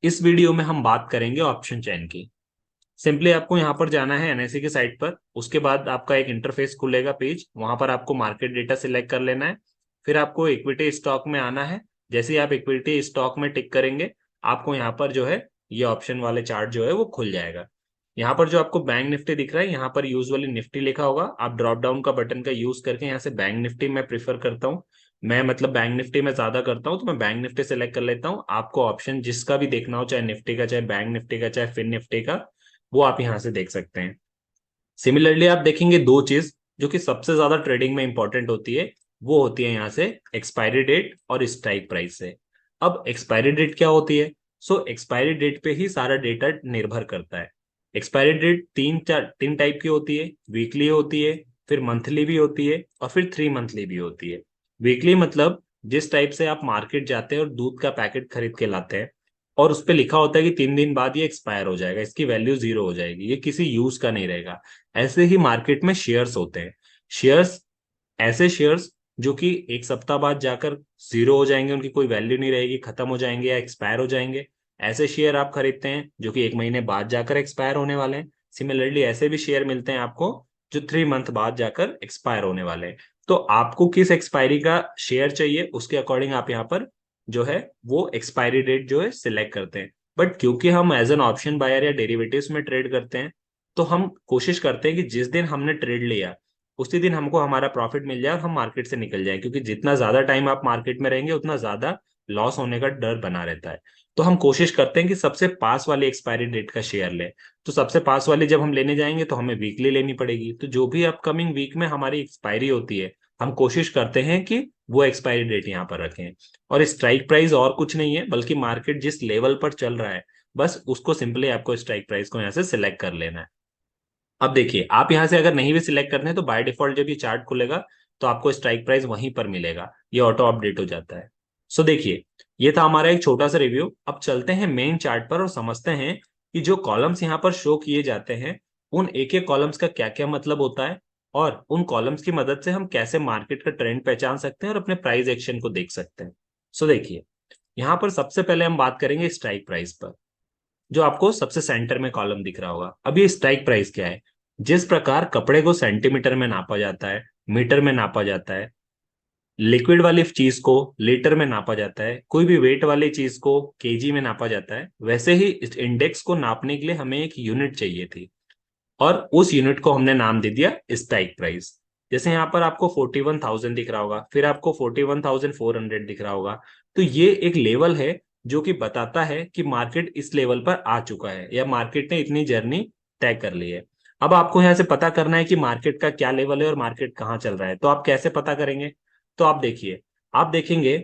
इस वीडियो में हम बात करेंगे ऑप्शन चेन की। सिंपली आपको यहाँ पर जाना है एनएससी की साइट पर। उसके बाद आपका एक इंटरफेस खुलेगा पेज, वहां पर आपको मार्केट डेटा सिलेक्ट कर लेना है। फिर आपको इक्विटी स्टॉक में आना है। जैसे ही आप इक्विटी स्टॉक में टिक करेंगे, आपको यहाँ पर जो है ये ऑप्शन वाले चार्ट जो है वो खुल जाएगा। यहाँ पर जो आपको बैंक निफ्टी दिख रहा है, यहाँ पर यूजुअली निफ्टी लिखा होगा। आप ड्रॉप डाउन का बटन का यूज करके यहाँ से बैंक निफ्टी मैं प्रीफर करता हूँ। मैं मतलब बैंक निफ्टी में ज्यादा करता हूँ, तो मैं बैंक निफ्टी सेलेक्ट कर लेता हूँ। आपको ऑप्शन जिसका भी देखना हो, चाहे निफ्टी का, चाहे बैंक निफ्टी का, चाहे फिन निफ्टी का, वो आप यहाँ से देख सकते हैं। सिमिलरली आप देखेंगे दो चीज जो कि सबसे ज्यादा ट्रेडिंग में इंपॉर्टेंट होती है, वो होती है यहाँ से एक्सपायरी डेट और स्ट्राइक प्राइस से। अब एक्सपायरी डेट क्या होती है? सो एक्सपायरी डेट पे ही सारा डेटा निर्भर करता है। एक्सपायरी डेट तीन टाइप की होती है। वीकली होती है, फिर मंथली भी होती है, और फिर 3 मंथली भी होती है। वीकली मतलब जिस टाइप से आप मार्केट जाते हैं और दूध का पैकेट खरीद के लाते हैं, और उस पर लिखा होता है कि 3 दिन बाद ये एक्सपायर हो जाएगा, इसकी वैल्यू जीरो हो जाएगी, ये किसी यूज का नहीं रहेगा। ऐसे ही मार्केट में शेयर्स होते हैं। शेयर्स, ऐसे शेयर्स जो कि एक सप्ताह बाद जाकर जीरो हो जाएंगे, उनकी कोई वैल्यू नहीं रहेगी, खत्म हो जाएंगे या एक्सपायर हो जाएंगे। ऐसे शेयर आप खरीदते हैं जो कि 1 महीने बाद जाकर एक्सपायर होने वाले हैं। सिमिलरली ऐसे भी शेयर मिलते हैं आपको जो 3 मंथ बाद जाकर एक्सपायर होने वाले हैं। तो आपको किस एक्सपायरी का शेयर चाहिए, उसके अकॉर्डिंग आप यहाँ पर जो है वो एक्सपायरी डेट जो है सिलेक्ट करते हैं। बट क्योंकि हम एज एन ऑप्शन बायर या डेरिवेटिव्स में ट्रेड करते हैं, तो हम कोशिश करते हैं कि जिस दिन हमने ट्रेड लिया उसी दिन हमको हमारा प्रॉफिट मिल जाए और हम मार्केट से निकल जाए, क्योंकि जितना ज्यादा टाइम आप मार्केट में रहेंगे उतना ज्यादा लॉस होने का डर बना रहता है। तो हम कोशिश करते हैं कि सबसे पास वाली एक्सपायरी डेट का शेयर लें। तो सबसे पास वाली जब हम लेने जाएंगे तो हमें वीकली लेनी पड़ेगी। तो जो भी अपकमिंग वीक में हमारी एक्सपायरी होती है, हम कोशिश करते हैं कि वो एक्सपायरी डेट यहाँ पर रखें। और स्ट्राइक प्राइस और कुछ नहीं है, बल्कि मार्केट जिस लेवल पर चल रहा है, बस उसको सिंपली आपको स्ट्राइक प्राइस को यहाँ से सिलेक्ट कर लेना है। अब देखिए, आप यहाँ से अगर नहीं भी सिलेक्ट करते हैं तो बाय डिफॉल्ट जब ये चार्ट खुलेगा तो आपको स्ट्राइक प्राइस वहीं पर मिलेगा, ये ऑटो अपडेट हो जाता है। सो देखिए, ये था हमारा एक छोटा सा रिव्यू। अब चलते हैं मेन चार्ट पर और समझते हैं कि जो कॉलम्स यहाँ पर शो किए जाते हैं, उन एक एक कॉलम्स का क्या क्या मतलब होता है, और उन कॉलम्स की मदद से हम कैसे मार्केट का ट्रेंड पहचान सकते हैं और अपने प्राइस एक्शन को देख सकते हैं। सो देखिए, यहाँ पर सबसे पहले हम बात करेंगे स्ट्राइक प्राइस पर। जो आपको सबसे सेंटर में कॉलम दिख रहा होगा, अब ये स्ट्राइक प्राइस क्या है? जिस प्रकार कपड़े को सेंटीमीटर में नापा जाता है, मीटर में नापा जाता है, लिक्विड वाली चीज को लीटर में नापा जाता है, कोई भी वेट वाली चीज को केजी में नापा जाता है, वैसे ही इस इंडेक्स को नापने के लिए हमें एक यूनिट चाहिए थी, और उस यूनिट को हमने नाम दे दिया स्ट्राइक प्राइस। जैसे यहाँ पर आपको 41,000 दिख रहा होगा, फिर आपको 41,400 दिख रहा होगा। तो ये एक लेवल है जो कि बताता है कि मार्केट इस लेवल पर आ चुका है या मार्केट ने इतनी जर्नी तय कर ली है। अब आपको यहाँ से पता करना है कि मार्केट का क्या लेवल है और मार्केट कहाँ चल रहा है। तो आप कैसे पता करेंगे? तो आप देखिए, आप देखेंगे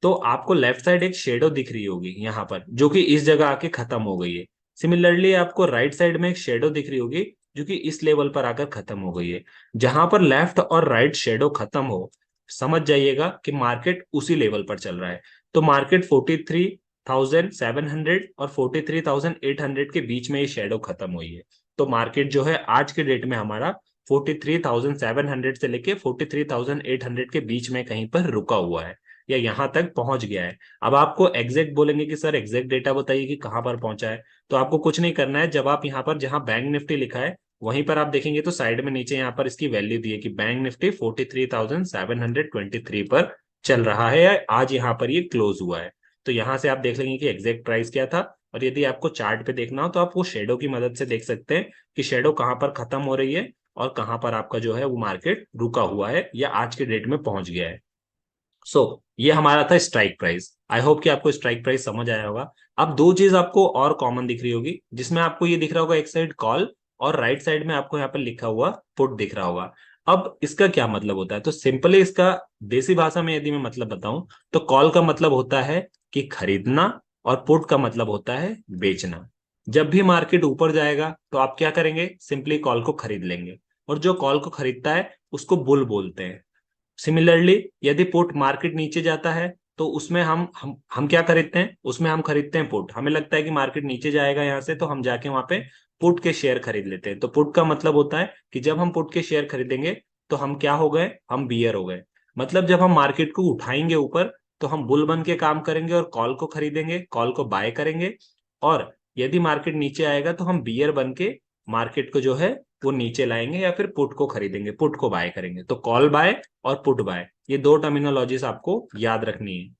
तो आपको लेफ्ट साइड एक शेडो दिख रही होगी यहाँ पर, जो कि इस जगह आके खत्म हो गई है। सिमिलरली आपको राइट साइड में एक शेडो दिख रही होगी जो कि इस लेवल पर आकर खत्म हो गई है। जहां पर लेफ्ट और राइट शेडो खत्म हो, समझ जाइएगा कि मार्केट उसी लेवल पर चल रहा है। तो मार्केट 43,700 और 43,800 के बीच में ये शेडो खत्म हुई है। तो मार्केट जो है आज के डेट में हमारा 43,700 से लेके 43,800 के बीच में कहीं पर रुका हुआ है, या यहाँ तक पहुंच गया है। अब आपको एग्जैक्ट बोलेंगे कि सर एग्जैक्ट डेटा बताइए कि कहाँ पर पहुंचा है। तो आपको कुछ नहीं करना है। जब आप यहाँ पर जहाँ बैंक निफ्टी लिखा है वहीं पर आप देखेंगे तो साइड में नीचे यहाँ पर इसकी वैल्यू दी है कि बैंक निफ्टी 43,723 पर चल रहा है, या आज यहाँ पर ये क्लोज हुआ है। तो यहाँ से आप देख लेंगे कि एग्जैक्ट प्राइस क्या था। और यदि आपको चार्ट पे देखना हो तो आप वो शेडो की मदद से देख सकते हैं कि शेडो कहाँ पर खत्म हो रही है और कहाँ पर आपका जो है वो मार्केट रुका हुआ है या आज के डेट में पहुंच गया है। ये हमारा था स्ट्राइक प्राइस। आई होप कि आपको स्ट्राइक प्राइस समझ आया होगा। अब दो चीज आपको और कॉमन दिख रही होगी, जिसमें आपको ये दिख रहा होगा एक साइड कॉल और राइट साइड में आपको यहाँ पर लिखा हुआ पुट दिख रहा होगा। अब इसका क्या मतलब होता है? तो सिंपली इसका देसी भाषा में यदि मैं मतलब बताऊं, तो कॉल का मतलब होता है कि खरीदना, और पुट का मतलब होता है बेचना। जब भी मार्केट ऊपर जाएगा तो आप क्या करेंगे? सिंपली कॉल को खरीद लेंगे, और जो कॉल को खरीदता है उसको बुल बोलते हैं। सिमिलरली यदि पुट मार्केट नीचे जाता है तो उसमें हम क्या खरीदते हैं? उसमें हम खरीदते हैं पुट। हमें लगता है कि मार्केट नीचे जाएगा यहाँ से, तो हम जाके वहां पे पुट के शेयर खरीद लेते हैं। तो पुट का मतलब होता है कि जब हम पुट के शेयर खरीदेंगे तो हम क्या हो गए? हम बियर हो गए। मतलब जब हम मार्केट को उठाएंगे ऊपर तो हम बुल बन के काम करेंगे और कॉल को खरीदेंगे, कॉल को बाय करेंगे। और यदि मार्केट नीचे आएगा तो हम बियर बन के मार्केट को जो है वो नीचे लाएंगे या फिर पुट को खरीदेंगे, पुट को बाय करेंगे। तो कॉल बाय और पुट बाय, ये दो टर्मिनोलॉजीज आपको याद रखनी है।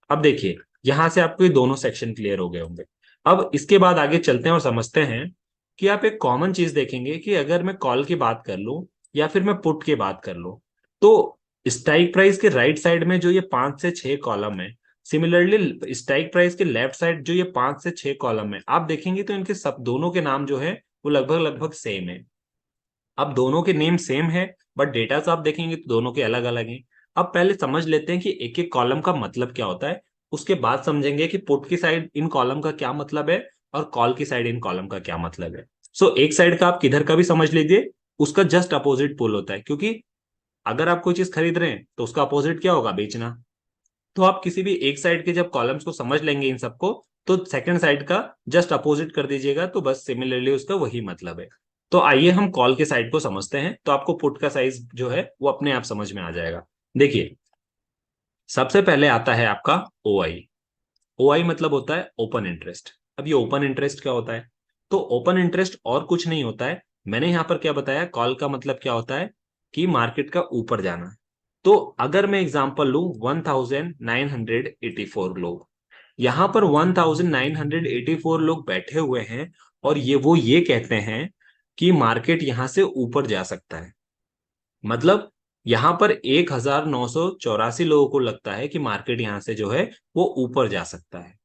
अब देखिए यहां से आपको ये दोनों सेक्शन क्लियर हो गए होंगे। अब इसके बाद आगे चलते हैं और समझते हैं कि आप एक कॉमन चीज देखेंगे कि अगर मैं कॉल की बात कर लूं या फिर मैं पुट की बात कर लूं, तो स्ट्राइक प्राइस के राइट साइड में जो ये 5 से 6 कॉलम है, सिमिलरली स्ट्राइक प्राइस के लेफ्ट साइड जो ये 5 से 6 कॉलम है, आप देखेंगे तो इनके सब दोनों के नाम जो है वो लगभग लगभग सेम है। अब दोनों के नेम सेम है बट डेटा आप देखेंगे तो दोनों के अलग अलग हैं। अब पहले समझ लेते हैं कि एक एक कॉलम का मतलब क्या होता है, उसके बाद समझेंगे कि पुट की साइड इन कॉलम का क्या मतलब है और कॉल की साइड इन कॉलम का क्या मतलब है। सो एक साइड का आप किधर का भी समझ लीजिए, उसका जस्ट अपोजिट पुल होता है, क्योंकि अगर आप कोई चीज खरीद रहे हैं तो उसका अपोजिट क्या होगा, बेचना। तो आप किसी भी एक साइड के जब कॉलम्स को समझ लेंगे इन सबको, तो सेकंड साइड का जस्ट अपोजिट कर दीजिएगा, तो बस सिमिलरली उसका वही मतलब है। तो आइए हम कॉल के साइड को समझते हैं, तो आपको पुट का साइज जो है वो अपने आप समझ में आ जाएगा। देखिए सबसे पहले आता है आपका ओ आई। ओ आई मतलब होता है ओपन इंटरेस्ट। अब ये ओपन इंटरेस्ट क्या होता है, तो ओपन इंटरेस्ट और कुछ नहीं होता है। मैंने यहां पर क्या बताया, कॉल का मतलब क्या होता है कि मार्केट का ऊपर जाना। तो अगर मैं एग्जांपल लूं 1984 लोग, यहां पर 1984 लोग बैठे हुए हैं और ये कहते हैं कि मार्केट यहां से ऊपर जा सकता है। मतलब यहां पर 1984 लोगों को लगता है कि मार्केट यहां से जो है वो ऊपर जा सकता है।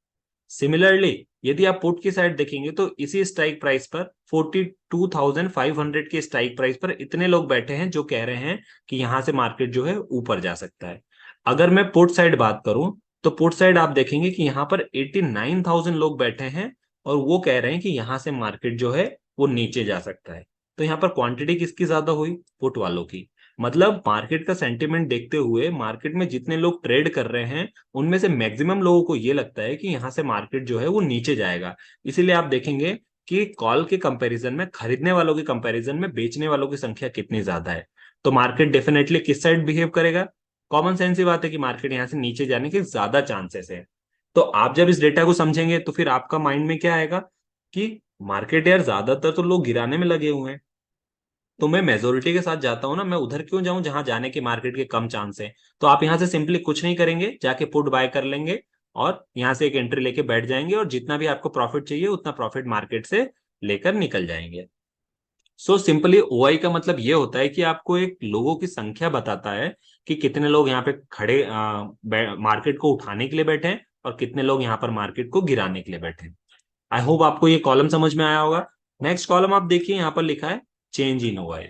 सिमिलरली यदि आप पुट की साइड देखेंगे तो इसी स्ट्राइक प्राइस पर 42,500 के स्ट्राइक प्राइस पर इतने लोग बैठे हैं जो कह रहे हैं कि यहां से मार्केट जो है ऊपर जा सकता है। अगर मैं पुट साइड बात करूं तो पुट साइड आप देखेंगे कि यहां पर 89,000 लोग बैठे हैं और वो कह रहे हैं कि यहां से मार्केट जो है वो नीचे जा सकता है। तो यहाँ पर क्वांटिटी किसकी ज्यादा हुई, पुट वालों की। मतलब मार्केट का सेंटिमेंट देखते हुए मार्केट में जितने लोग ट्रेड कर रहे हैं उनमें से मैक्सिमम लोगों को ये लगता है कि यहाँ से मार्केट जो है वो नीचे जाएगा। इसीलिए आप देखेंगे कि कॉल के कंपैरिजन में, खरीदने वालों के कंपैरिजन में बेचने वालों की संख्या कितनी ज्यादा है। तो मार्केट डेफिनेटली किस साइड बिहेव करेगा, कॉमन सेंस ही बात है कि मार्केट यहाँ से नीचे जाने के ज्यादा चांसेस है। तो आप जब इस डेटा को समझेंगे तो फिर आपका माइंड में क्या आएगा कि मार्केट यार ज्यादातर तो लोग गिराने में लगे हुए हैं, तो मैं मेजोरिटी के साथ जाता हूं ना, मैं उधर क्यों जाऊं जहां जाने के मार्केट के कम चांस है। तो आप यहां से सिंपली कुछ नहीं करेंगे, जाके पुट बाय कर लेंगे और यहां से एक एंट्री लेके बैठ जाएंगे और जितना भी आपको प्रॉफिट चाहिए उतना प्रॉफिट मार्केट से लेकर निकल जाएंगे। सो सिंपली ओआई का मतलब ये होता है कि आपको एक लोगों की संख्या बताता है कि कितने लोग यहाँ पे खड़े मार्केट को उठाने के लिए बैठे हैं और कितने लोग यहाँ पर मार्केट को गिराने के लिए बैठे हैं। आई होप आपको ये कॉलम समझ में आया होगा। नेक्स्ट कॉलम आप देखिए, यहाँ पर लिखा है चेंज इन ओआई।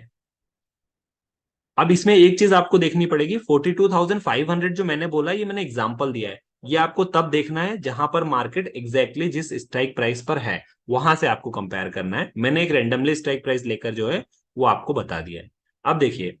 अब इसमें एक चीज आपको देखनी पड़ेगी, 42,500 जो मैंने बोला ये मैंने एग्जांपल दिया है, ये आपको तब देखना है जहां पर मार्केट एग्जैक्टली जिस स्ट्राइक प्राइस पर है वहां से आपको कंपेयर करना है। मैंने एक रेंडमली स्ट्राइक प्राइस लेकर जो है वो आपको बता दिया है। अब देखिए,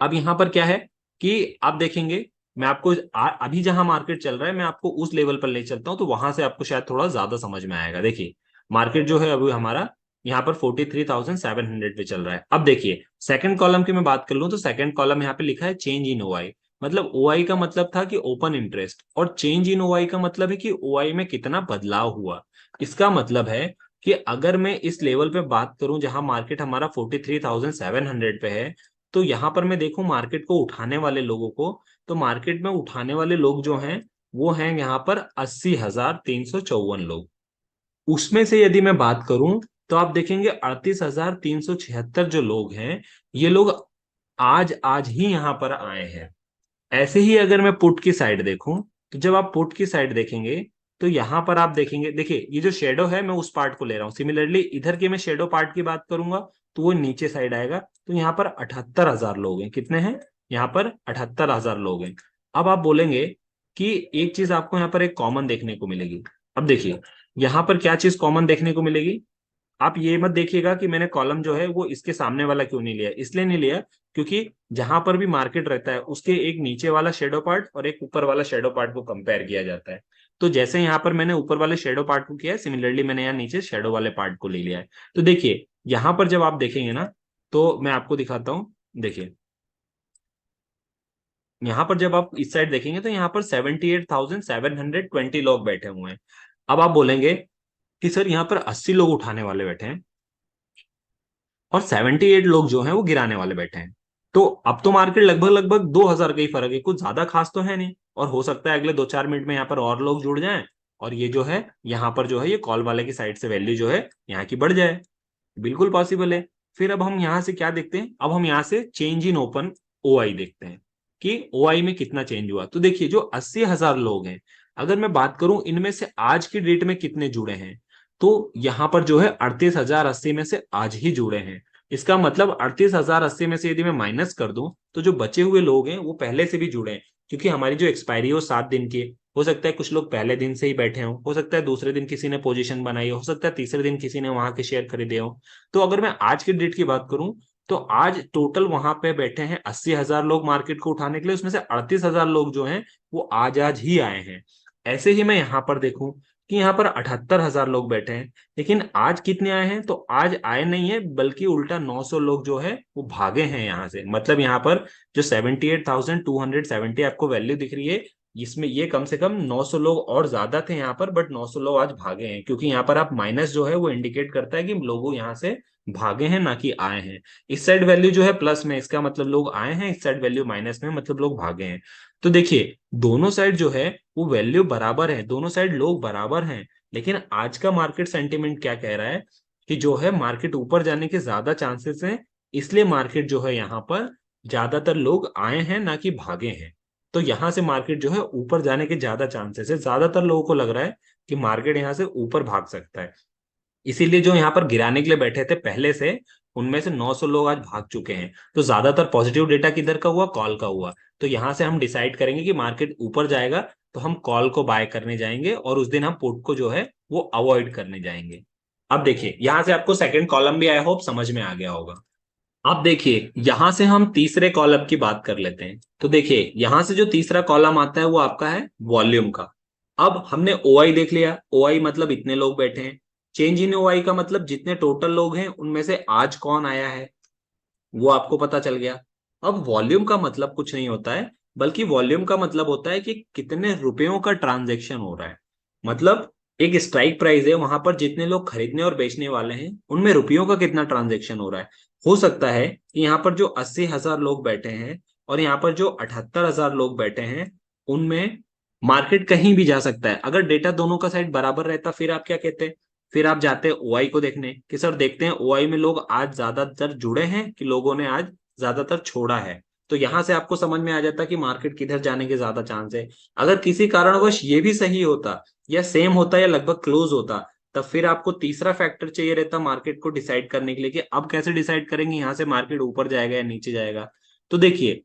अब यहां पर क्या है कि आप देखेंगे, मैं आपको अभी जहां मार्केट चल रहा है मैं आपको उस लेवल पर ले चलता हूं, तो वहां से आपको शायद थोड़ा ज्यादा समझ में आएगा। देखिए मार्केट जो है अभी हमारा यहाँ पर 43,700 पे चल रहा है। अब देखिए सेकंड कॉलम की मैं बात कर लूं तो सेकंड कॉलम यहाँ पे लिखा है चेंज इन ओआई। मतलब ओआई का मतलब था कि ओपन इंटरेस्ट, और चेंज इन ओआई का मतलब है कि ओआई में कितना बदलाव हुआ। इसका मतलब है कि अगर मैं इस लेवल पे बात करूं जहां मार्केट हमारा 43,700 पे है, तो यहां पर मैं देखूं मार्केट को उठाने वाले लोगों को, तो मार्केट में उठाने वाले लोग जो हैं वो हैं यहाँ पर 80,354 लोग। उसमें से यदि मैं बात करूं तो आप देखेंगे 38,376 जो लोग हैं, ये लोग आज आज ही यहां पर आए हैं। ऐसे ही अगर मैं पुट की साइड देखूं, तो जब आप पुट की साइड देखेंगे तो यहां पर आप देखेंगे, देखिए ये जो शेडो है मैं उस पार्ट को ले रहा हूं, सिमिलरली इधर के मैं शेडो पार्ट की बात करूंगा तो वो नीचे साइड आएगा। तो यहाँ पर 78,000 लोग हैं। कितने हैं, यहाँ पर 78,000 लोग हैं। अब आप बोलेंगे कि एक चीज आपको यहाँ पर एक कॉमन देखने को मिलेगी। अब देखिए यहाँ पर क्या चीज कॉमन देखने को मिलेगी, आप ये मत देखिएगा कि मैंने कॉलम जो है वो इसके सामने वाला क्यों नहीं लिया, इसलिए नहीं लिया क्योंकि जहां पर भी मार्केट रहता है उसके एक नीचे वाला शेडो पार्ट और एक ऊपर वाला शेडो पार्ट को कंपेयर किया जाता है। तो जैसे यहाँ पर मैंने ऊपर वाले शेडो पार्ट को किया है, सिमिलरली मैंने यहाँ नीचे शेडो वाले पार्ट को ले लिया है। तो देखिए यहाँ पर जब आप देखेंगे ना, तो मैं आपको दिखाता हूँ। देखिए यहाँ पर जब आप इस साइड देखेंगे तो यहाँ पर 78,720 लोग बैठे हुए हैं। अब आप बोलेंगे कि सर यहाँ पर 80 लोग उठाने वाले बैठे हैं और 78 लोग जो हैं वो गिराने वाले बैठे हैं। तो अब तो मार्केट लगभग लगभग 2000 का ही फर्क है, कुछ ज्यादा खास तो है नहीं। और हो सकता है अगले 2-4 मिनट में यहाँ पर और लोग जुड़ जाएं और ये जो है यहाँ पर जो है ये कॉल वाले की साइड से वैल्यू जो है यहाँ की बढ़ जाए। बिल्कुल पॉसिबल है। फिर अब हम यहाँ से क्या देखते हैं, अब हम यहाँ से चेंज इन ओपन ओआई देखते हैं कि ओआई में कितना चेंज हुआ। तो देखिए जो 80,000 लोग हैं, अगर मैं बात करूं इनमें से आज की डेट में कितने जुड़े हैं, तो यहाँ पर जो है 38,080 में से आज ही जुड़े हैं। इसका मतलब 38,080 में से यदि मैं माइनस कर दूं तो जो बचे हुए लोग हैं वो पहले से भी जुड़े हैं, क्योंकि हमारी जो एक्सपायरी है वो 7 दिन की है। हो सकता है कुछ लोग पहले दिन से ही बैठे हों, हो सकता है दूसरे दिन किसी ने पोजीशन बनाई हो सकता है तीसरे दिन किसी ने वहां के शेयर खरीदे हो। तो अगर मैं आज की डेट की बात करूं तो आज टोटल वहां पे बैठे हैं 80,000 लोग मार्केट को उठाने के लिए, उसमें से 38,000 लोग जो हैं वो आज आज ही आए हैं। ऐसे ही मैं यहाँ पर देखूं कि यहाँ पर 78,000 लोग बैठे हैं, लेकिन आज कितने आए हैं, तो आज आए नहीं है बल्कि उल्टा 900 लोग जो है वो भागे हैं यहाँ से। मतलब यहाँ पर जो 78,270 आपको वैल्यू दिख रही है, इसमें ये कम से कम 900 लोग और ज्यादा थे यहाँ पर, बट 900 लोग आज भागे हैं, क्योंकि यहाँ पर आप माइनस जो है वो इंडिकेट करता है कि लोगों यहाँ से भागे हैं ना कि आए हैं। इस साइड वैल्यू जो है प्लस में, इसका मतलब लोग आए हैं, इस साइड वैल्यू माइनस में मतलब लोग भागे हैं। तो देखिए दोनों साइड जो है वो वैल्यू बराबर है, दोनों साइड लोग बराबर हैं। लेकिन आज का मार्केट सेंटीमेंट क्या कह रहा है कि जो है मार्केट ऊपर जाने के ज्यादा चांसेस हैं, इसलिए मार्केट जो है यहाँ पर ज्यादातर लोग आए हैं ना कि भागे हैं। तो यहाँ से मार्केट जो है ऊपर जाने के ज्यादा चांसेस है, ज्यादातर लोगों को लग रहा है कि मार्केट यहाँ से ऊपर भाग सकता है। इसीलिए जो यहाँ पर गिराने के लिए बैठे थे पहले से, उनमें से 900 लोग आज भाग चुके हैं। तो ज्यादातर पॉजिटिव डेटा किधर का हुआ, कॉल का हुआ। तो यहाँ से हम डिसाइड करेंगे कि मार्केट ऊपर जाएगा तो हम कॉल को बाय करने जाएंगे और उस दिन हम पुट को जो है वो अवॉइड करने जाएंगे। अब देखिए यहाँ से आपको सेकंड कॉलम भी आई होप समझ में आ गया होगा। अब देखिए यहां से हम तीसरे कॉलम की बात कर लेते हैं। तो देखिए यहां से जो तीसरा कॉलम आता है वो आपका है वॉल्यूम का। अब हमने ओआई देख लिया, ओआई मतलब इतने लोग बैठे हैं। चेंज इन ओआई का मतलब जितने टोटल लोग हैं उनमें से आज कौन आया है वो आपको पता चल गया। अब वॉल्यूम का मतलब कुछ नहीं होता है, बल्कि वॉल्यूम का मतलब होता है कि कितने रुपयों का ट्रांजैक्शन हो रहा है। मतलब एक स्ट्राइक प्राइस है, वहां पर जितने लोग खरीदने और बेचने वाले हैं उनमें रुपयों का कितना ट्रांजैक्शन हो रहा है। हो सकता है कि यहाँ पर जो 80,000 लोग बैठे हैं और यहाँ पर जो 78,000 लोग बैठे हैं, उनमें मार्केट कहीं भी जा सकता है। अगर डेटा दोनों का साइड बराबर रहता फिर आप क्या कहते, फिर आप जाते हैं ओआई को देखने कि सर देखते हैं ओआई में लोग आज ज्यादातर जुड़े हैं कि लोगों ने आज ज्यादातर छोड़ा है। तो यहां से आपको समझ में आ जाता कि मार्केट किधर जाने के ज्यादा चांस है। अगर किसी कारणवश ये भी सही होता या सेम होता या लगभग क्लोज होता, तब फिर आपको तीसरा फैक्टर चाहिए रहता मार्केट को डिसाइड करने के लिए कि अब कैसे डिसाइड करेंगे यहाँ से मार्केट ऊपर जाएगा या नीचे जाएगा। तो देखिए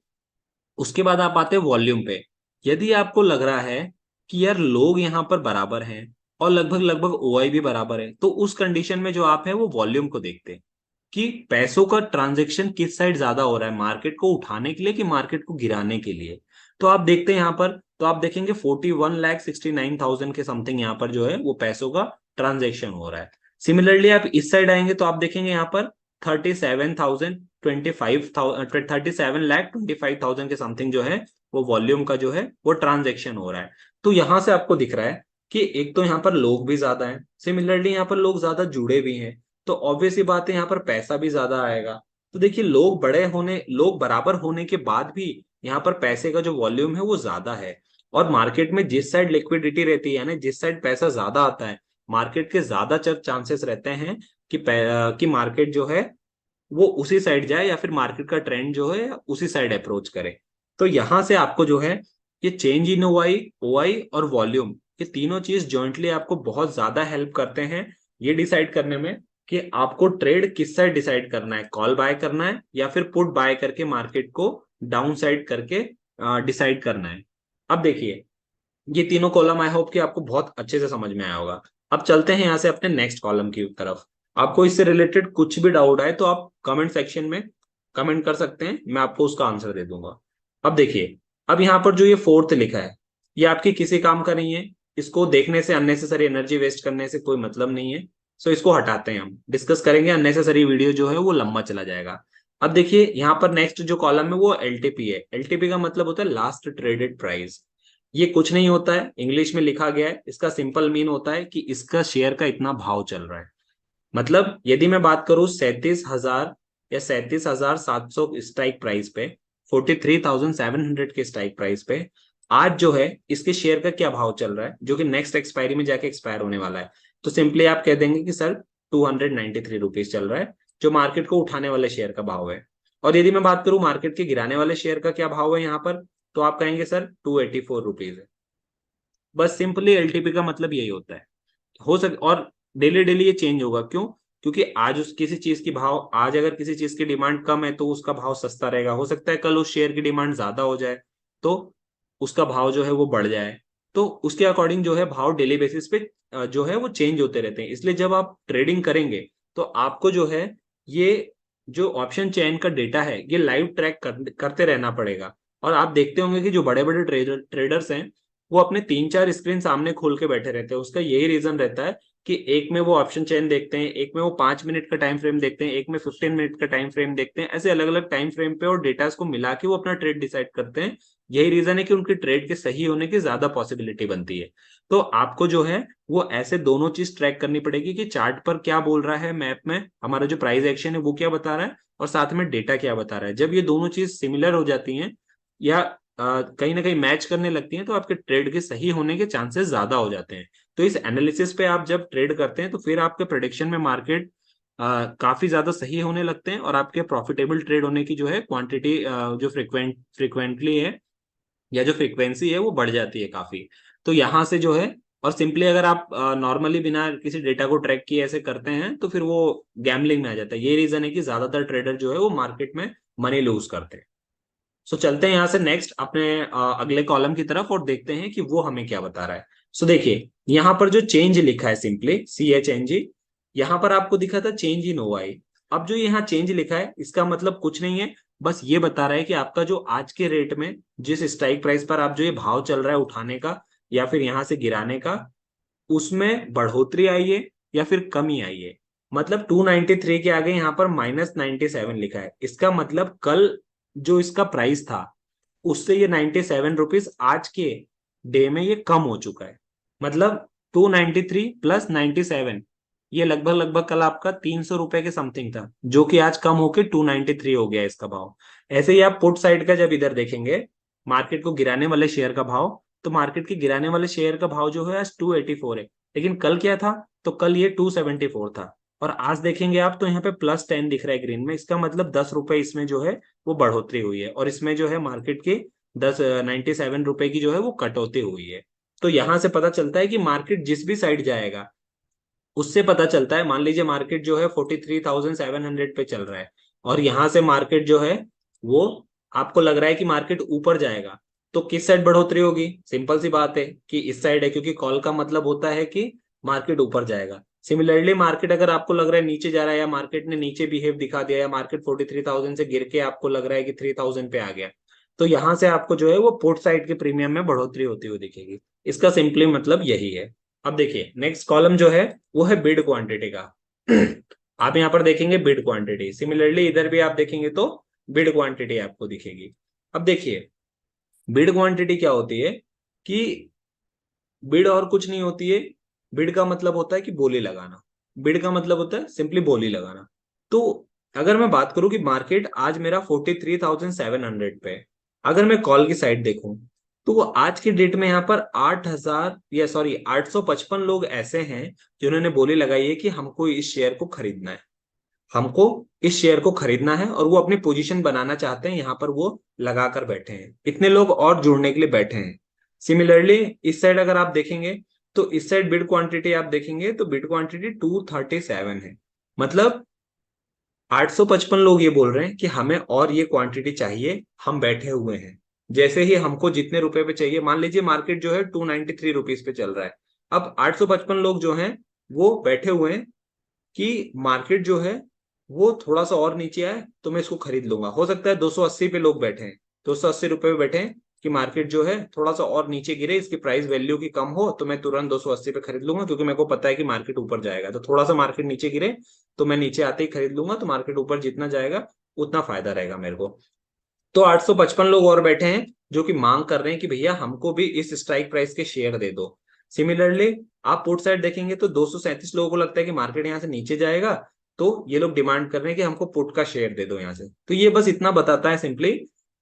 उसके बाद आप आते हैं वॉल्यूम पे। यदि आपको लग रहा है कि यार लोग यहाँ पर बराबर हैं और लगभग लगभग ओआई भी बराबर है, तो उस कंडीशन में जो आप है वो वॉल्यूम को देखते हैं कि पैसों का ट्रांजैक्शन किस साइड ज्यादा हो रहा है, मार्केट को उठाने के लिए कि मार्केट को गिराने के लिए। तो आप देखते हैं यहाँ पर, तो आप देखेंगे 41,69,000 के समथिंग यहाँ पर जो है वो पैसों का ट्रांजैक्शन हो रहा है। सिमिलरली आप इस साइड आएंगे तो आप देखेंगे यहाँ पर 37,25,37,25,000 के समथिंग जो है वो वॉल्यूम का जो है वो ट्रांजैक्शन हो रहा है। तो यहां से आपको दिख रहा है कि एक तो यहाँ पर लोग भी ज्यादा हैं, सिमिलरली यहाँ पर लोग ज्यादा जुड़े भी हैं, तो ऑब्वियस ही बात है यहाँ पर पैसा भी ज्यादा आएगा। तो देखिए लोग बराबर होने के बाद भी यहाँ पर पैसे का जो वॉल्यूम है वो ज्यादा है। और मार्केट में जिस साइड लिक्विडिटी रहती है ना, जिस साइड पैसा ज्यादा आता है, मार्केट के ज्यादा चांसेस रहते हैं कि मार्केट जो है वो उसी साइड जाए या फिर मार्केट का ट्रेंड जो है उसी साइड अप्रोच करे। तो यहां से आपको जो है ये चेंज इन ओआई, ओआई और वॉल्यूम, ये तीनों चीज जॉइंटली आपको बहुत ज्यादा हेल्प करते हैं ये डिसाइड करने में कि आपको ट्रेड किस साइड डिसाइड करना है, कॉल बाय करना है या फिर पुट बाय करके मार्केट को डाउन साइड करके डिसाइड करना है। अब देखिए ये तीनों कॉलम आई होप कि आपको बहुत अच्छे से समझ में आया होगा। अब चलते हैं यहाँ से अपने नेक्स्ट कॉलम की तरफ। आपको इससे रिलेटेड कुछ भी डाउट आए तो आप कमेंट सेक्शन में कमेंट कर सकते हैं, मैं आपको उसका आंसर दे दूंगा। अब देखिए अब यहाँ पर जो ये फोर्थ लिखा है ये आपके किसी काम का नहीं है, इसको देखने से अननेसेसरी एनर्जी वेस्ट करने से कोई मतलब नहीं है। सो इसको हटाते हैं, हम डिस्कस करेंगे, अननेसेसरी वीडियो जो है वो लंबा चला जाएगा। अब देखिए यहाँ पर नेक्स्ट जो कॉलम है वो एलटीपी है। एलटीपी का मतलब होता है लास्ट ट्रेडेड प्राइस। ये कुछ नहीं होता है, इंग्लिश में लिखा गया है, इसका सिंपल मीन होता है कि इसका शेयर का इतना भाव चल रहा है। मतलब यदि मैं बात करूं 37,000 या 37,700 स्ट्राइक प्राइस पे, 43,700 के स्ट्राइक प्राइस पे आज जो है इसके शेयर का क्या भाव चल रहा है, जो कि नेक्स्ट एक्सपायरी में जाके एक्सपायर होने वाला है, तो सिंपली आप कह देंगे कि सर 293 रुपीज चल रहा है, जो मार्केट को उठाने वाले शेयर का भाव है। और यदि मैं बात करूं मार्केट के गिराने वाले शेयर का क्या भाव है यहाँ पर, तो आप कहेंगे सर 284 रुपीज है। बस सिंपली एलटीपी का मतलब यही होता है। हो सक और डेली डेली ये चेंज होगा, क्यों? क्योंकि आज उस किसी चीज की भाव, आज अगर किसी चीज की डिमांड कम है तो उसका भाव सस्ता रहेगा, हो सकता है कल उस शेयर की डिमांड ज्यादा हो जाए तो उसका भाव जो है वो बढ़ जाए। तो उसके अकॉर्डिंग जो है भाव डेली बेसिस पे जो है वो चेंज होते रहते हैं। इसलिए जब आप ट्रेडिंग करेंगे तो आपको जो है ये जो ऑप्शन चेन का डेटा है ये लाइव ट्रैक करते रहना पड़ेगा। और आप देखते होंगे कि जो बड़े बड़े ट्रेडर्स हैं वो अपने 3-4 स्क्रीन सामने खोल के बैठे रहते हैं। उसका यही रीजन रहता है कि एक में वो ऑप्शन चेन देखते हैं, एक में वो 5 मिनट का टाइम फ्रेम देखते हैं, एक में 15 मिनट का टाइम फ्रेम देखते हैं, ऐसे अलग अलग टाइम फ्रेम पे और डेटा को मिला के वो अपना ट्रेड डिसाइड करते हैं। यही रीजन है कि उनकी ट्रेड के सही होने की ज्यादा पॉसिबिलिटी बनती है। तो आपको जो है वो ऐसे दोनों चीज ट्रैक करनी पड़ेगी कि चार्ट पर क्या बोल रहा है, मैप में हमारा जो प्राइस एक्शन है वो क्या बता रहा है, और साथ में डेटा क्या बता रहा है। जब ये दोनों चीज सिमिलर हो जाती हैं या कहीं ना कहीं मैच करने लगती हैं तो आपके ट्रेड के सही होने के चांसेस ज्यादा हो जाते हैं। तो इस एनालिसिस पे आप जब ट्रेड करते हैं तो फिर आपके प्रेडिक्शन में मार्केट काफी ज्यादा सही होने लगते हैं, और आपके प्रॉफिटेबल ट्रेड होने की जो है क्वांटिटी जो फ्रिक्वेंटली है या जो फ्रीक्वेंसी है वो बढ़ जाती है काफी। तो यहाँ से जो है, और सिंपली अगर आप नॉर्मली बिना किसी डेटा को ट्रैक किए ऐसे करते हैं तो फिर वो गैम्बलिंग में आ जाता है। ये रीजन है कि ज्यादातर ट्रेडर जो है वो मार्केट में मनी लूज करते हैं। सो चलते हैं यहाँ से नेक्स्ट अपने अगले कॉलम की तरफ और देखते हैं कि वो हमें क्या बता रहा है। सो देखिए यहाँ पर जो चेंज लिखा है सिंपली CHNG, यहाँ पर आपको दिखा था चेंज इन OI। अब जो यहाँ चेंज लिखा है इसका मतलब कुछ नहीं है, बस ये बता रहा है कि आपका जो आज के रेट में जिस स्ट्राइक प्राइस पर आप जो ये भाव चल रहा है उठाने का या फिर यहाँ से गिराने का, उसमें बढ़ोतरी आई है या फिर कमी आई है। मतलब 293 के आगे यहाँ पर -97 लिखा है, इसका मतलब कल जो इसका प्राइस था उससे ये 97 रुपीज आज के डे में ये कम हो चुका है। मतलब 293 प्लस 97, ये लगभग लगभग कल आपका 300 रुपए के समथिंग था, जो कि आज कम होके 293 हो गया इसका भाव। ऐसे ही आप पुट साइड का जब इधर देखेंगे मार्केट को गिराने वाले शेयर का भाव, तो मार्केट के गिराने वाले शेयर का भाव जो है आज 284 है, लेकिन कल क्या था, तो कल ये 274 था। और आज देखेंगे आप तो यहाँ पे +10 दिख रहा है ग्रीन में, इसका मतलब 10 रुपए इसमें जो है वो बढ़ोतरी हुई है, और इसमें जो है मार्केट के 97 रुपए की जो है वो कटौती हुई है। तो यहां से पता चलता है कि मार्केट जिस भी साइड जाएगा उससे पता चलता है, मान लीजिए मार्केट जो है 43,700 पे चल रहा है और यहां से मार्केट जो है वो आपको लग रहा है कि मार्केट ऊपर जाएगा, तो किस साइड बढ़ोतरी होगी? सिंपल सी बात है कि इस साइड है, क्योंकि कॉल का मतलब होता है कि मार्केट ऊपर जाएगा। सिमिलरली मार्केट अगर आपको लग रहा है नीचे जा रहा है या मार्केट ने नीचे बिहेव दिखा दिया या मार्केट 43,000 से गिर के आपको लग रहा है कि 3,000 पे आ गया, तो यहां से आपको जो है वो पोर्ट साइड के प्रीमियम में बढ़ोतरी होती हुई दिखेगी। इसका सिंपली मतलब यही है। अब देखिए नेक्स्ट कॉलम जो है वो है बिड क्वांटिटी का। आप यहाँ पर देखेंगे बिड क्वांटिटी, सिमिलरली इधर भी आप देखेंगे तो बिड क्वांटिटी आपको दिखेगी। अब देखिए बिड क्वांटिटी क्या होती है कि बिड और कुछ नहीं होती है। बिड का मतलब होता है कि बोली लगाना, बिड का मतलब होता है सिंपली बोली लगाना। तो अगर मैं बात करूं कि मार्केट आज मेरा 43,700 पे है, अगर मैं कॉल की साइड देखूं तो वो आज की डेट में यहाँ पर 8,000 या सॉरी 855 लोग ऐसे हैं जिन्होंने बोली लगाई है कि हमको इस शेयर को खरीदना है, हमको इस शेयर को खरीदना है, और वो अपनी पोजीशन बनाना चाहते हैं, यहाँ पर वो लगा कर बैठे हैं। इतने लोग और जुड़ने के लिए बैठे हैं। सिमिलरली इस साइड अगर आप देखेंगे तो इस साइड बिड क्वांटिटी आप देखेंगे तो बिड क्वांटिटी 237 है। मतलब 855 लोग ये बोल रहे हैं कि हमें और ये क्वांटिटी चाहिए, हम बैठे हुए हैं। जैसे ही हमको जितने रुपए पे चाहिए, मान लीजिए मार्केट जो है 293 रुपीज पे चल रहा है, अब 855 लोग जो हैं वो बैठे हुए हैं कि मार्केट जो है वो थोड़ा सा और नीचे आए तो मैं इसको खरीद लूंगा। हो सकता है 280 पे लोग बैठे हैं, 280 रुपए पे बैठे हैं कि मार्केट जो है थोड़ा सा और नीचे गिरे, इसकी प्राइस वैल्यू की कम हो, तो मैं तुरंत 280 पे खरीद लूंगा, क्योंकि मेरे को पता है कि मार्केट ऊपर जाएगा। तो थोड़ा सा मार्केट नीचे गिरे तो मैं नीचे आते ही खरीद लूंगा, तो मार्केट ऊपर जितना जाएगा उतना फायदा रहेगा मेरे को। तो 855 लोग और बैठे हैं जो कि मांग कर रहे हैं कि भैया हमको भी इस स्ट्राइक प्राइस के शेयर दे दो। सिमिलरली आप पुट साइड देखेंगे तो 237 लोगों को लगता है कि मार्केट यहाँ से नीचे जाएगा, तो ये लोग डिमांड कर रहे हैं कि हमको पुट का शेयर दे दो यहाँ से। तो ये बस इतना बताता है सिंपली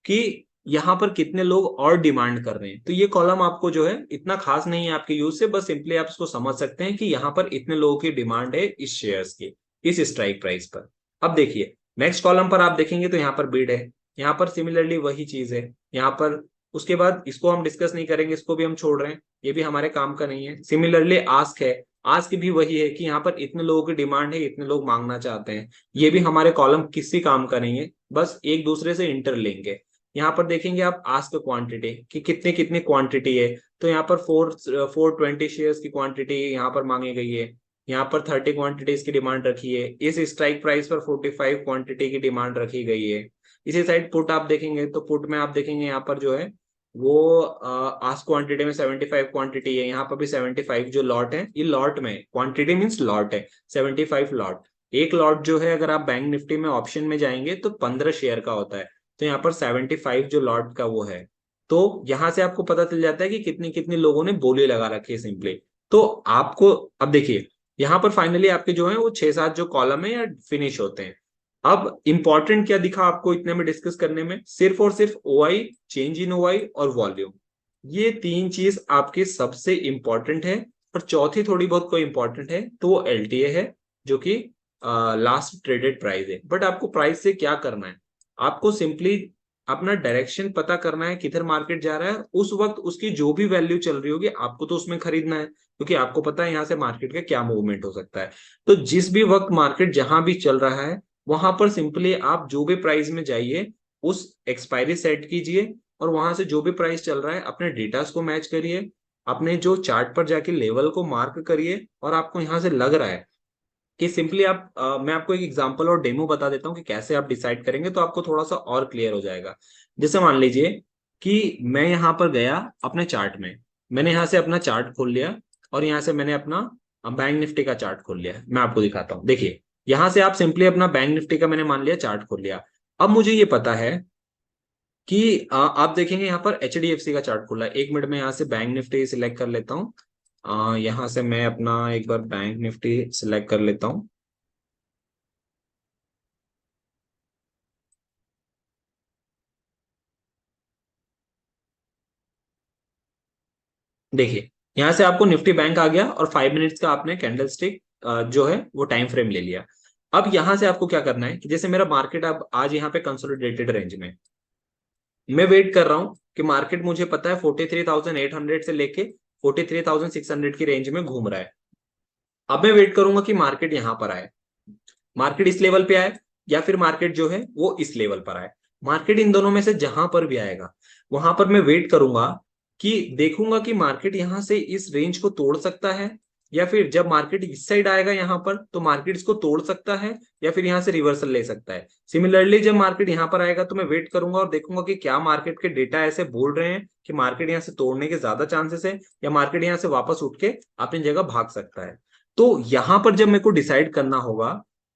कि यहाँ पर कितने लोग और डिमांड कर रहे हैं। तो ये कॉलम आपको जो है इतना खास नहीं है आपके यूज से, बस सिंपली आप इसको समझ सकते हैं कि यहाँ पर इतने लोगों की डिमांड है इस शेयर्स की, इस स्ट्राइक प्राइस पर। अब देखिए नेक्स्ट कॉलम पर आप देखेंगे तो यहाँ पर बिड है, यहाँ पर सिमिलरली वही चीज है यहाँ पर। उसके बाद इसको हम डिस्कस नहीं करेंगे, इसको भी हम छोड़ रहे हैं, ये भी हमारे काम का नहीं है। सिमिलरली आस्क है, आस्क भी वही है कि यहाँ पर इतने लोगों की डिमांड है, इतने लोग मांगना चाहते हैं। ये भी हमारे कॉलम किसी काम का नहीं है, बस एक दूसरे से इंटर लेंगे। यहाँ पर देखेंगे आप आस्क क्वांटिटी कि कितने कितनी क्वांटिटी है, तो यहाँ पर 420 शेयर्स की क्वांटिटी यहाँ पर मांगी गई है। यहाँ पर 30 क्वांटिटीज की डिमांड रखी है। इस स्ट्राइक प्राइस पर 45 क्वांटिटी की डिमांड रखी गई है। इसी साइड पुट आप देखेंगे तो पुट में आप देखेंगे यहाँ पर जो है वो आस्क क्वांटिटी में 75 क्वांटिटी है, यहाँ पर भी 75 जो लॉट है, ये लॉट में क्वांटिटी मींस लॉट है, 75 लॉट। एक लॉट जो है अगर आप बैंक निफ्टी में ऑप्शन में जाएंगे तो 15 शेयर का होता है, तो यहाँ पर 75 जो लॉट का वो है। तो यहाँ से आपको पता चल जाता है कि कितनी कितनी लोगों ने बोली लगा रखी है सिंपली। तो आपको अब देखिए यहाँ पर फाइनली आपके जो है वो 6-7 जो कॉलम है या फिनिश होते हैं। अब इंपॉर्टेंट क्या दिखा आपको इतने में डिस्कस करने में, सिर्फ और सिर्फ ओआई, चेंज इन ओआई और वॉल्यूम, ये तीन चीज आपके सबसे इंपॉर्टेंट है। और चौथी थोड़ी बहुत कोई इंपॉर्टेंट है तो वो एलटीए है, जो कि लास्ट ट्रेडेड प्राइस है। बट आपको प्राइस से क्या करना है, आपको सिंपली अपना डायरेक्शन पता करना है किधर मार्केट जा रहा है, उस वक्त उसकी जो भी वैल्यू चल रही होगी आपको तो उसमें खरीदना है, क्योंकि आपको पता है यहाँ से मार्केट का क्या मूवमेंट हो सकता है। तो जिस भी वक्त मार्केट जहां भी चल रहा है वहां पर सिंपली आप जो भी प्राइस में जाइए उस एक्सपायरी सेट कीजिए, और वहां से जो भी प्राइस चल रहा है अपने डेटास को मैच करिए, अपने जो चार्ट पर जाके लेवल को मार्क करिए, और आपको यहाँ से लग रहा है कि सिंपली आप मैं आपको एक एग्जांपल और डेमो बता देता हूँ कि कैसे आप डिसाइड करेंगे तो आपको थोड़ा सा और क्लियर हो जाएगा। जैसे मान लीजिए कि मैं यहाँ पर गया अपने चार्ट में, मैंने यहाँ से अपना चार्ट खोल लिया और यहाँ से मैंने अपना बैंक निफ्टी का चार्ट खोल लिया। मैं आपको दिखाता हूँ, देखिए यहाँ से आप सिंपली अपना बैंक निफ्टी का मैंने मान लिया चार्ट खोल लिया। अब मुझे ये पता है कि आप देखेंगे यहाँ पर एचडीएफसी का चार्ट खुला है। एक मिनट में यहाँ से बैंक निफ्टी सिलेक्ट कर लेता हूँ। यहाँ से मैं अपना एक बार बैंक निफ्टी सिलेक्ट कर लेता हूँ। देखिए यहाँ से आपको निफ्टी बैंक आ गया और 5 मिनट्स का आपने कैंडल स्टिक जो है वो टाइम फ्रेम ले लिया। अब यहाँ से आपको क्या करना है कि जैसे मेरा मार्केट अब आज यहाँ पे कंसोलिडेटेड रेंज में, मैं वेट कर रहा हूँ कि मार्केट मुझे पता है 43,800 से लेके 43,600 की रेंज में घूम रहा है। अब मैं वेट करूंगा कि मार्केट यहां पर आए, मार्केट इस लेवल पे आए, या फिर मार्केट जो है वो इस लेवल पर आए। मार्केट इन दोनों में से जहां पर भी आएगा वहां पर मैं वेट करूंगा कि देखूंगा कि मार्केट यहां से इस रेंज को तोड़ सकता है, या फिर जब मार्केट इस साइड आएगा यहां पर तो मार्केट इसको तोड़ सकता है, या फिर यहां से रिवर्सल ले सकता है। सिमिलरली जब मार्केट यहां पर आएगा तो मैं वेट करूंगा और देखूंगा कि क्या मार्केट के डेटा ऐसे बोल रहे हैं कि मार्केट यहां से तोड़ने के ज्यादा चांसेस है, या मार्केट यहां से वापस उठ के अपनी जगह भाग सकता है। तो यहां पर जब मेरे को डिसाइड करना होगा,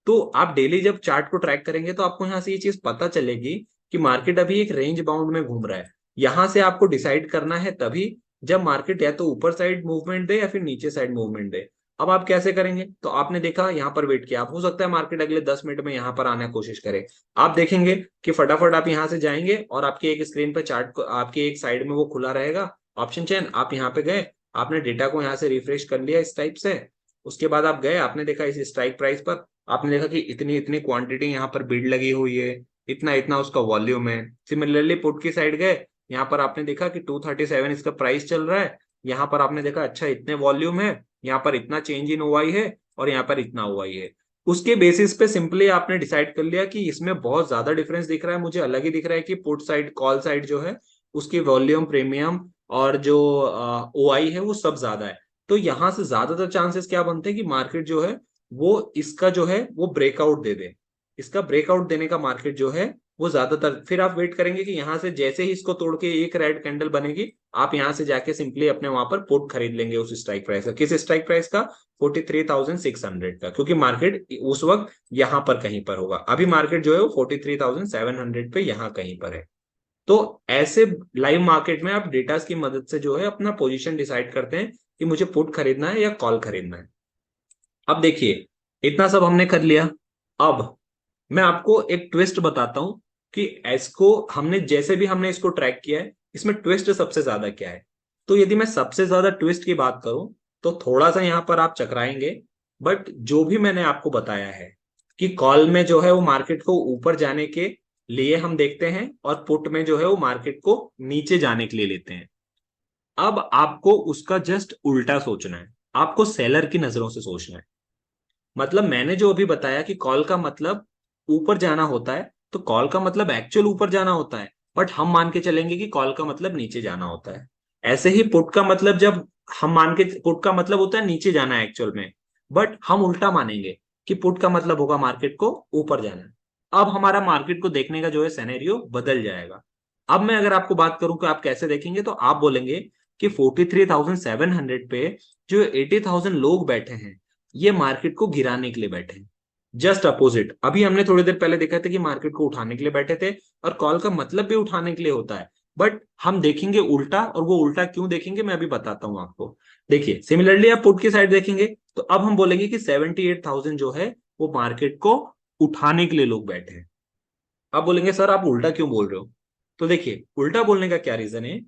तो आप डेली जब चार्ट को ट्रैक करेंगे तो आपको यहाँ से ये चीज पता चलेगी कि मार्केट अभी एक रेंज बाउंड में घूम रहा है। यहां से आपको डिसाइड करना है तभी जब मार्केट या तो ऊपर साइड मूवमेंट दे या फिर नीचे साइड मूवमेंट दे। अब आप कैसे करेंगे, तो आपने देखा यहाँ पर वेट किया, आप हो सकता है मार्केट अगले 10 मिनट में यहाँ पर आने की कोशिश करे। आप देखेंगे कि फटाफट आप यहाँ से जाएंगे और आपकी एक स्क्रीन पर चार्ट को आपकी एक साइड में वो खुला रहेगा ऑप्शन चेन, आप यहाँ पे गए, आपने डेटा को यहाँ से रिफ्रेश कर लिया इस टाइप से। उसके बाद आप गए, आपने देखा इस स्ट्राइक प्राइस पर, आपने देखा कि इतनी इतनी क्वांटिटी यहाँ पर बिड लगी हुई है, इतना इतना उसका वॉल्यूम है। सिमिलरली पुट की साइड गए, यहाँ पर आपने देखा कि 237 इसका प्राइस चल रहा है, यहाँ पर आपने देखा अच्छा इतने वॉल्यूम है, यहाँ पर इतना चेंज इन ओआई है और यहाँ पर इतना ओआई है। उसके बेसिस पे सिंपली आपने डिसाइड कर लिया कि इसमें बहुत ज्यादा डिफरेंस दिख रहा है, मुझे अलग ही दिख रहा है कि पुट साइड कॉल साइड जो है उसकी वॉल्यूम प्रीमियम और जो ओआई है वो सब ज्यादा है। तो यहां से ज्यादातर चांसेस क्या बनते हैं कि मार्केट जो है वो इसका जो है वो ब्रेकआउट दे दे। इसका ब्रेकआउट देने का मार्केट जो है वो ज्यादातर, फिर आप वेट करेंगे कि यहां से जैसे ही इसको तोड़ के एक रेड कैंडल बनेगी, आप यहां से जाके सिंपली अपने वहां पर पुट खरीद लेंगे उस स्ट्राइक प्राइस का। किस स्ट्राइक प्राइस का? 43,600 का, क्योंकि मार्केट उस वक्त यहां पर कहीं पर होगा। अभी मार्केट जो है वो 43,700 पे यहां कहीं पर है। तो ऐसे लाइव मार्केट में आप डेटा की मदद से जो है अपना पोजीशन डिसाइड करते हैं कि मुझे पुट खरीदना है या कॉल खरीदना है। अब देखिए, इतना सब हमने कर लिया। अब मैं आपको एक ट्विस्ट बताता हूं कि इसको हमने जैसे भी हमने इसको ट्रैक किया है, इसमें ट्विस्ट सबसे ज्यादा क्या है। तो यदि मैं सबसे ज्यादा ट्विस्ट की बात करूं तो थोड़ा सा यहां पर आप चकराएंगे, बट जो भी मैंने आपको बताया है कि कॉल में जो है वो मार्केट को ऊपर जाने के लिए हम देखते हैं और पुट में जो है वो मार्केट को नीचे जाने के लिए लेते हैं। अब आपको उसका जस्ट उल्टा सोचना है, आपको सेलर की नजरों से सोचना है। मतलब मैंने जो अभी बताया कि कॉल का मतलब ऊपर जाना होता है, तो कॉल का मतलब एक्चुअल ऊपर जाना होता है, बट हम मान के चलेंगे कि कॉल का मतलब नीचे जाना होता है। ऐसे ही पुट का मतलब जब हम मान के, पुट का मतलब होता है नीचे जाना है एक्चुअल में, बट हम उल्टा मानेंगे कि पुट का मतलब होगा मार्केट को ऊपर जाना है। अब हमारा मार्केट को देखने का जो है सिनेरियो बदल जाएगा। अब मैं अगर आपको बात करूं कि आप कैसे देखेंगे, तो आप बोलेंगे कि 43,700 पे जो 80,000 लोग बैठे हैं, ये मार्केट को गिराने के लिए बैठे हैं। जस्ट अपोजिट, अभी हमने थोड़ी देर पहले देखा था कि मार्केट को उठाने के लिए बैठे थे, और कॉल का मतलब भी उठाने के लिए होता है। बट हम देखेंगे उल्टा, और वो उल्टा क्यों देखेंगे मैं अभी बताता हूं आपको। देखिए, सिमिलरली आप पुट की साइड देखेंगे, तो अब हम बोलेंगे कि 78,000 जो है वो मार्केट को उठाने के लिए लोग बैठे हैं। आप बोलेंगे सर आप उल्टा क्यों बोल रहे हो। तो देखिए, उल्टा बोलने का क्या रीजन है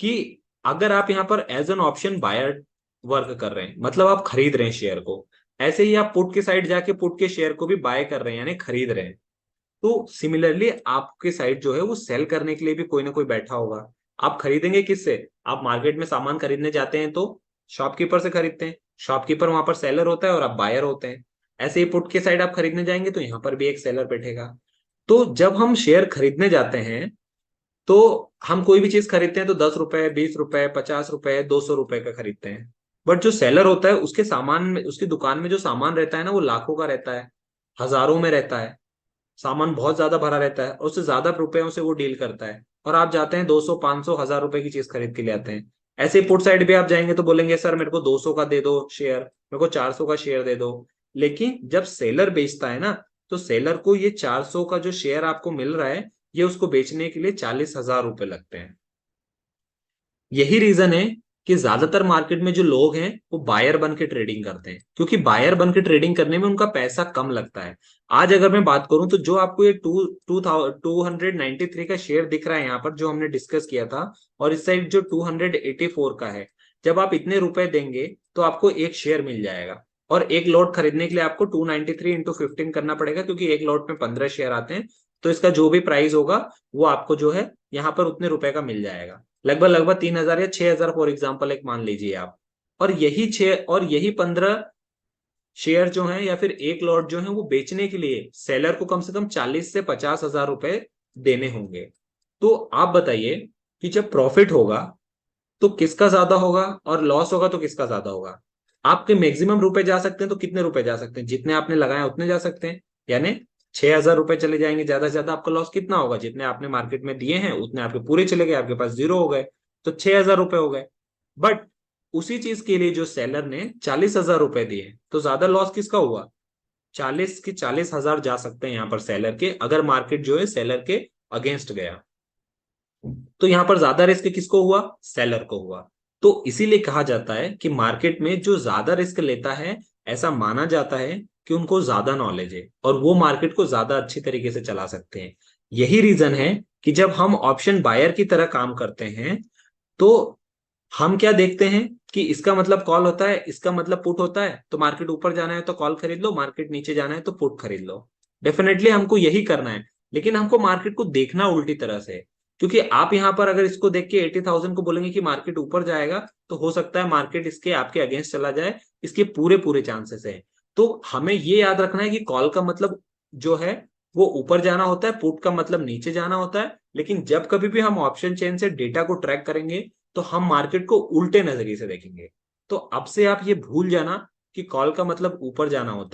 कि अगर आप यहां पर as an option buyer work कर रहे हैं, मतलब आप खरीद रहे हैं शेयर को, ऐसे ही आप पुट के साइड जाके पुट के शेयर को भी बाय कर रहे हैं, यानी खरीद रहे हैं। तो सिमिलरली आपके साइड जो है वो सेल करने के लिए भी कोई ना कोई बैठा होगा। आप खरीदेंगे किससे? आप मार्केट में सामान खरीदने जाते हैं तो शॉपकीपर से खरीदते हैं, शॉपकीपर वहां पर सेलर होता है और आप बायर होते हैं। ऐसे ही पुट के साइड आप खरीदने जाएंगे तो यहाँ पर भी एक सेलर बैठेगा। तो जब हम शेयर खरीदने जाते हैं, तो हम कोई भी चीज खरीदते हैं तो 10 रुपए, 20 रुपए, 50 रुपए, 200 रुपए का खरीदते हैं। बट जो सेलर होता है उसके सामान में, उसकी दुकान में जो सामान रहता है ना, वो लाखों का रहता है, हजारों में रहता है। सामान बहुत ज्यादा भरा रहता है और उससे ज्यादा रुपयों से वो डील करता है। और आप जाते हैं 200, 500, 1000 रुपए की चीज खरीद के ले आते हैं। ऐसे ही पुट साइड पे आप जाएंगे तो बोलेंगे सर मेरे को 200 का दे दो शेयर, मेरे को 400 का शेयर दे दो। लेकिन जब सेलर बेचता है ना, तो सेलर को ये 400 का जो शेयर आपको मिल रहा है, ये उसको बेचने के लिए 40,000 रुपए लगते हैं। यही रीजन है कि ज्यादातर मार्केट में जो लोग हैं वो बायर बन के ट्रेडिंग करते हैं, क्योंकि बायर बन के ट्रेडिंग करने में उनका पैसा कम लगता है। आज अगर मैं बात करूं तो जो आपको ये 293 का शेयर दिख रहा है यहाँ पर जो हमने डिस्कस किया था, और इस साइड जो 284 का है, जब आप इतने रुपए देंगे तो आपको एक शेयर मिल जाएगा। और एक लॉट खरीदने के लिए आपको 293 इंटू 15 करना पड़ेगा, क्योंकि एक लॉट में 15 शेयर आते हैं। तो इसका जो भी प्राइस होगा वो आपको जो है यहाँ पर उतने रुपए का मिल जाएगा, लगभग लगभग 3,000 या 6,000 फॉर एग्जाम्पल एक मान लीजिए आप। और यही 15 शेयर जो हैं या फिर एक लॉट जो है वो बेचने के लिए सेलर को कम से कम 40 से 50 हजार रुपए देने होंगे। तो आप बताइए कि जब प्रॉफिट होगा तो किसका ज्यादा होगा, और लॉस होगा तो किसका ज्यादा होगा। आपके मैक्सिमम रुपए जा सकते हैं तो कितने रुपए जा सकते हैं? जितने आपने लगाए उतने जा सकते हैं, यानी 6,000 रुपए चले जाएंगे ज्यादा से ज्यादा। आपका लॉस कितना होगा? जितने आपने मार्केट में दिए हैं उतने आपके पूरे चले गए, आपके पास जीरो हो गए, तो 6,000 रुपए हो गए। बट उसी चीज के लिए जो सेलर ने 40,000 रुपए दिए, तो ज्यादा लॉस किसका हुआ? 40 के 40,000 जा सकते हैं यहाँ पर सेलर के, अगर मार्केट जो है सेलर के अगेंस्ट गया। तो यहां पर ज्यादा रिस्क किसको हुआ? सेलर को हुआ। तो इसीलिए कहा जाता है कि मार्केट में जो ज्यादा रिस्क लेता है, ऐसा माना जाता है कि उनको ज्यादा नॉलेज है और वो मार्केट को ज्यादा अच्छी तरीके से चला सकते हैं। यही रीजन है कि जब हम ऑप्शन बायर की तरह काम करते हैं, तो हम क्या देखते हैं कि इसका मतलब कॉल होता है, इसका मतलब पुट होता है। तो मार्केट ऊपर जाना है तो कॉल खरीद लो, मार्केट नीचे जाना है तो पुट खरीद लो। डेफिनेटली हमको यही करना है, लेकिन हमको मार्केट को देखना उल्टी तरह से है। क्योंकि आप यहां पर अगर इसको देख के 80,000 को बोलेंगे कि मार्केट ऊपर जाएगा, तो हो सकता है मार्केट इसके आपके अगेंस्ट चला जाए, इसके पूरे पूरे चांसेस है। तो हमें ये याद रखना है कि कॉल का मतलब जो है वो ऊपर जाना होता है, पुट का मतलब नीचे जाना होता है। लेकिन जब कभी भी हम ऑप्शन चेन से डेटा को ट्रैक करेंगे, तो हम मार्केट को उल्टे नजरिए से देखेंगे। तो अब से आप ये भूल जाना कि कॉल का मतलब ऊपर जाना होता है।